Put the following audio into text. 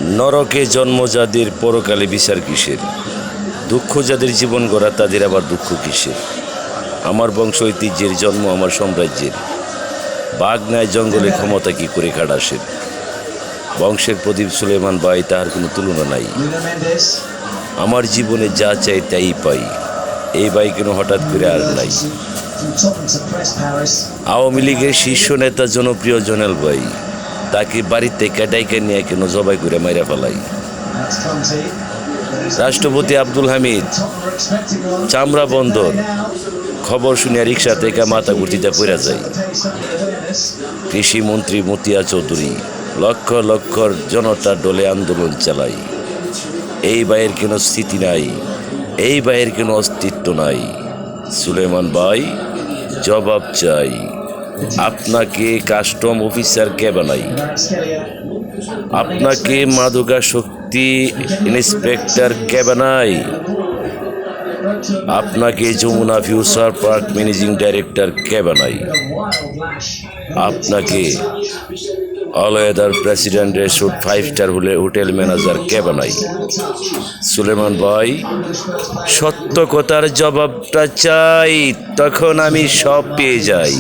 নরকে জন্ম যাদের পরকালে বিচার কিসের? দুঃখ যাদের জীবন গড়া তাদের আবার দুঃখ কিসের? আমার বংশ ঐতিহ্যের জন্ম আমার সাম্রাজ্যের, বাঘ নাই জঙ্গলে ক্ষমতা কি করে কাটাসের। বংশের প্রদীপ সুলেমান ভাই, তাহার কোনো তুলনা নাই। আমার জীবনে যা চাই তাই পাই, এই ভাই কেন হঠাৎ করে আর নাই। আওয়ামী লীগের শীর্ষ নেতা জনপ্রিয় জোনাল ভাই, তাকে বাড়িতে ডাইকা নিয়ে কেন জবাই করে মাইরা ফেলাই। রাষ্ট্রপতি আব্দুল হামিদ চামড়া বন্দর, খবর শুনিয়া রিক্সা থেকে মাথা গুটিতে পড়া যায়। কৃষিমন্ত্রী মতিয়া চৌধুরী লক্ষ লক্ষ জনতার দলে আন্দোলন চালাই। এই ভাইয়ের কোনো স্থিতি নাই, এই ভাইয়ের কোনো অস্তিত্ব নাই। সুলেমান ভাই জবাব চাই, আপনাকে কাস্টম অফিসার কে বানাই? আপনাকে মাদকাসক্তি ইন্সপেক্টর কে বানাই? আপনাকে Jamuna future park managing director কে বানাই? আপনাকে all weather president resort 5 star hotel manager কে বানাই? সুলেমান ভাই সত্য কথার জবাবটা চাই, তখন আমি সব পেয়ে যাই।